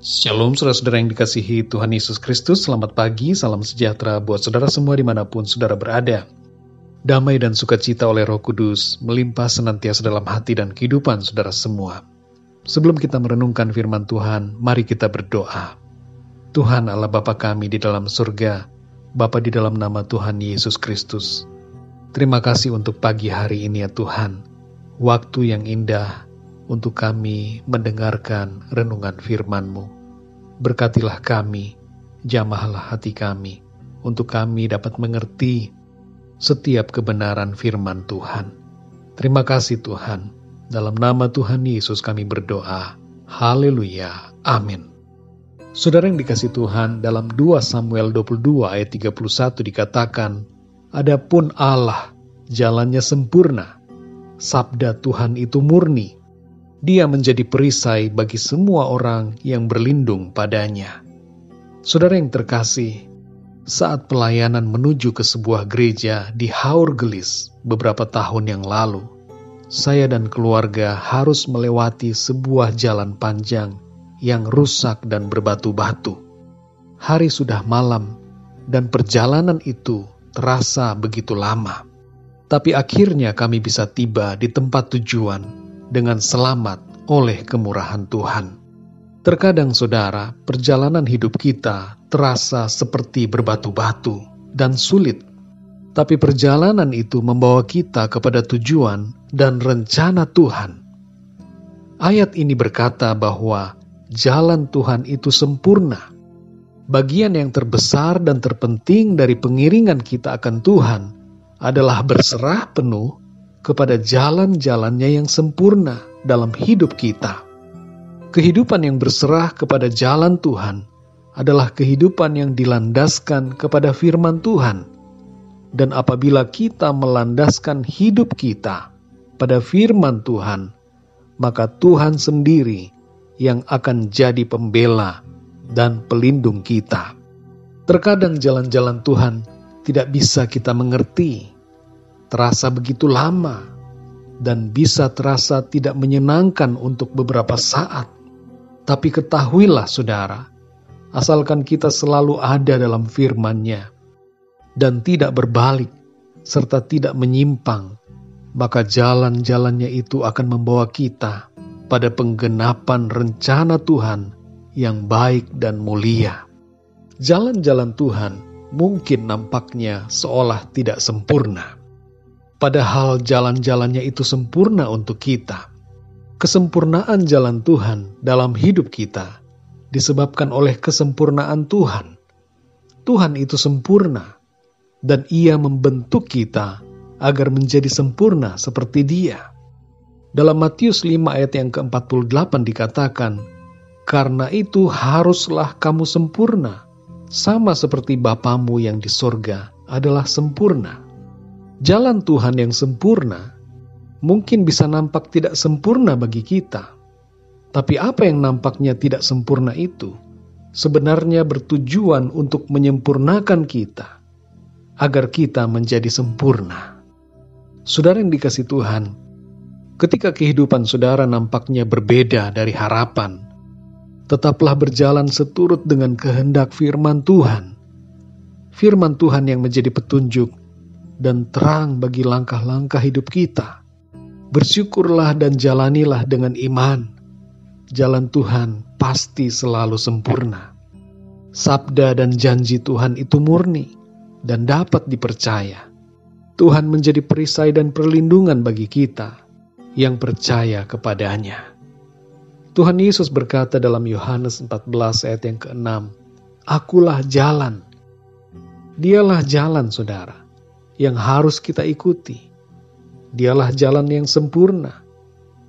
Shalom saudara-saudara yang dikasihi Tuhan Yesus Kristus, selamat pagi, salam sejahtera buat saudara semua dimanapun saudara berada. Damai dan sukacita oleh Roh Kudus melimpah senantiasa dalam hati dan kehidupan saudara semua. Sebelum kita merenungkan firman Tuhan, mari kita berdoa. Tuhan Allah Bapa kami di dalam surga, Bapa di dalam nama Tuhan Yesus Kristus. Terima kasih untuk pagi hari ini ya Tuhan, waktu yang indah untuk kami mendengarkan renungan firman-Mu. Berkatilah kami, jamahlah hati kami, untuk kami dapat mengerti setiap kebenaran firman Tuhan. Terima kasih Tuhan, dalam nama Tuhan Yesus kami berdoa. Haleluya, amin. Saudara yang dikasihi Tuhan, dalam 2 Samuel 22 ayat 31 dikatakan, Adapun Allah, jalannya sempurna, sabda Tuhan itu murni. Dia menjadi perisai bagi semua orang yang berlindung padanya. Saudara yang terkasih, saat pelayanan menuju ke sebuah gereja di Haurgelis beberapa tahun yang lalu, saya dan keluarga harus melewati sebuah jalan panjang yang rusak dan berbatu-batu. Hari sudah malam dan perjalanan itu terasa begitu lama. Tapi akhirnya kami bisa tiba di tempat tujuan dengan selamat oleh kemurahan Tuhan. Terkadang saudara, perjalanan hidup kita terasa seperti berbatu-batu dan sulit. Tapi perjalanan itu membawa kita kepada tujuan dan rencana Tuhan. Ayat ini berkata bahwa jalan Tuhan itu sempurna. Bagian yang terbesar dan terpenting dari pengiringan kita akan Tuhan adalah berserah penuh kepada jalan-jalannya yang sempurna dalam hidup kita. Kehidupan yang berserah kepada jalan Tuhan adalah kehidupan yang dilandaskan kepada firman Tuhan. Dan apabila kita melandaskan hidup kita pada firman Tuhan, maka Tuhan sendiri yang akan jadi pembela dan pelindung kita. Terkadang jalan-jalan Tuhan tidak bisa kita mengerti, terasa begitu lama, dan bisa terasa tidak menyenangkan untuk beberapa saat. Tapi ketahuilah saudara, asalkan kita selalu ada dalam firman-Nya, dan tidak berbalik, serta tidak menyimpang, maka jalan-jalannya itu akan membawa kita pada penggenapan rencana Tuhan yang baik dan mulia. Jalan-jalan Tuhan mungkin nampaknya seolah tidak sempurna, padahal jalan-jalannya itu sempurna untuk kita. Kesempurnaan jalan Tuhan dalam hidup kita disebabkan oleh kesempurnaan Tuhan. Tuhan itu sempurna, dan Ia membentuk kita agar menjadi sempurna seperti Dia. Dalam Matius 5 ayat yang ke-48 dikatakan, Karena itu haruslah kamu sempurna, sama seperti Bapamu yang di sorga adalah sempurna. Jalan Tuhan yang sempurna mungkin bisa nampak tidak sempurna bagi kita. Tapi apa yang nampaknya tidak sempurna itu sebenarnya bertujuan untuk menyempurnakan kita, agar kita menjadi sempurna. Saudara yang dikasihi Tuhan, ketika kehidupan saudara nampaknya berbeda dari harapan, tetaplah berjalan seturut dengan kehendak firman Tuhan. Firman Tuhan yang menjadi petunjuk dan terang bagi langkah-langkah hidup kita. Bersyukurlah dan jalanilah dengan iman. Jalan Tuhan pasti selalu sempurna. Sabda dan janji Tuhan itu murni dan dapat dipercaya. Tuhan menjadi perisai dan perlindungan bagi kita yang percaya kepadanya. Tuhan Yesus berkata dalam Yohanes 14 ayat yang ke-6, Akulah jalan. Dialah jalan saudara yang harus kita ikuti. Dialah jalan yang sempurna,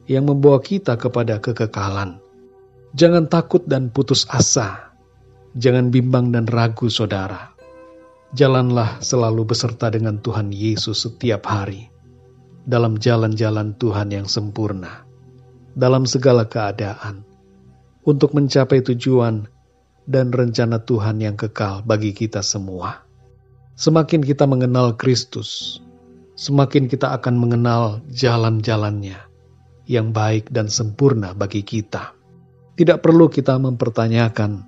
yang membawa kita kepada kekekalan. Jangan takut dan putus asa. Jangan bimbang dan ragu saudara. Jalanlah selalu beserta dengan Tuhan Yesus setiap hari, dalam jalan-jalan Tuhan yang sempurna, dalam segala keadaan, untuk mencapai tujuan dan rencana Tuhan yang kekal bagi kita semua. Semakin kita mengenal Kristus, semakin kita akan mengenal jalan-jalannya yang baik dan sempurna bagi kita. Tidak perlu kita mempertanyakan,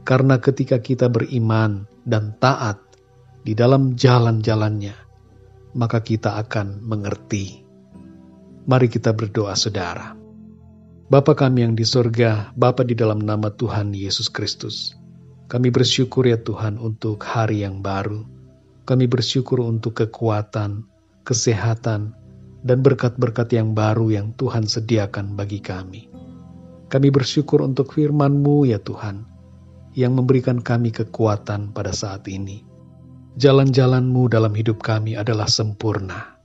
karena ketika kita beriman dan taat di dalam jalan-jalannya, maka kita akan mengerti. Mari kita berdoa, saudara. Bapa kami yang di sorga, Bapa di dalam nama Tuhan Yesus Kristus, kami bersyukur ya Tuhan untuk hari yang baru. Kami bersyukur untuk kekuatan, kesehatan, dan berkat-berkat yang baru yang Tuhan sediakan bagi kami. Kami bersyukur untuk firman-Mu ya Tuhan, yang memberikan kami kekuatan pada saat ini. Jalan-jalan-Mu dalam hidup kami adalah sempurna.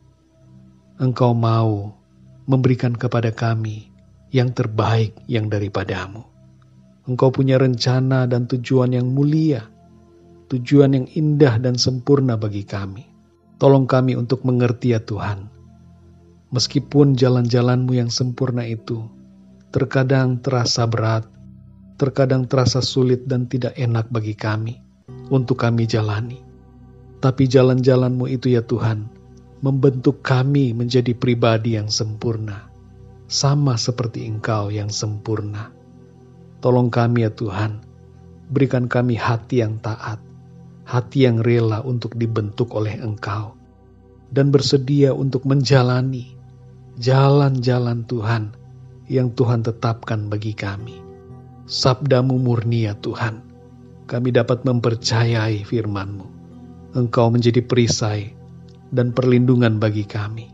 Engkau mau memberikan kepada kami yang terbaik yang daripada-Mu. Engkau punya rencana dan tujuan yang mulia, tujuan yang indah dan sempurna bagi kami. Tolong kami untuk mengerti ya Tuhan. Meskipun jalan-jalan-Mu yang sempurna itu terkadang terasa berat, terkadang terasa sulit dan tidak enak bagi kami untuk kami jalani. Tapi jalan-jalan-Mu itu ya Tuhan, membentuk kami menjadi pribadi yang sempurna, sama seperti Engkau yang sempurna. Tolong kami ya Tuhan, berikan kami hati yang taat, hati yang rela untuk dibentuk oleh Engkau, dan bersedia untuk menjalani jalan-jalan Tuhan yang Tuhan tetapkan bagi kami. Sabda-Mu murni ya Tuhan, kami dapat mempercayai firman-Mu. Engkau menjadi perisai dan perlindungan bagi kami.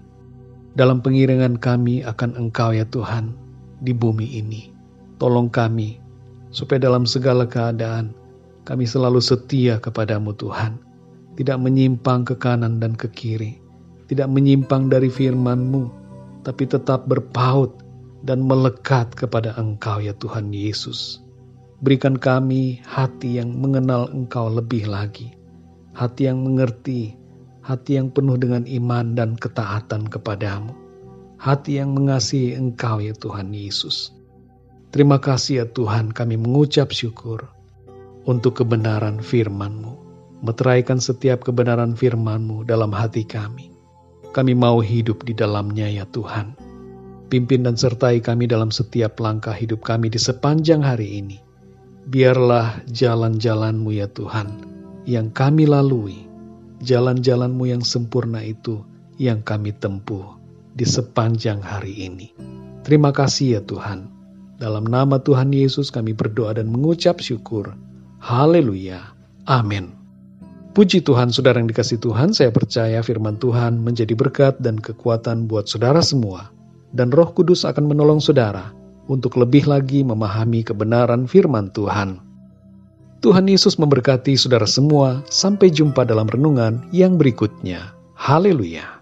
Dalam pengiringan kami akan Engkau ya Tuhan di bumi ini. Tolong kami supaya dalam segala keadaan kami selalu setia kepada-Mu Tuhan. Tidak menyimpang ke kanan dan ke kiri. Tidak menyimpang dari firman-Mu, tapi tetap berpaut dan melekat kepada Engkau ya Tuhan Yesus. Berikan kami hati yang mengenal Engkau lebih lagi. Hati yang mengerti, hati yang penuh dengan iman dan ketaatan kepada-Mu. Hati yang mengasihi Engkau ya Tuhan Yesus. Terima kasih ya Tuhan, kami mengucap syukur untuk kebenaran firman-Mu. Meteraikan setiap kebenaran firman-Mu dalam hati kami. Kami mau hidup di dalamnya ya Tuhan. Pimpin dan sertai kami dalam setiap langkah hidup kami di sepanjang hari ini. Biarlah jalan-jalan-Mu ya Tuhan yang kami lalui, jalan-jalan-Mu yang sempurna itu yang kami tempuh di sepanjang hari ini. Terima kasih ya Tuhan. Dalam nama Tuhan Yesus kami berdoa dan mengucap syukur. Haleluya. Amin. Puji Tuhan, saudara yang dikasihi Tuhan, saya percaya firman Tuhan menjadi berkat dan kekuatan buat saudara semua. Dan Roh Kudus akan menolong saudara untuk lebih lagi memahami kebenaran firman Tuhan. Tuhan Yesus memberkati saudara semua. Sampai jumpa dalam renungan yang berikutnya. Haleluya.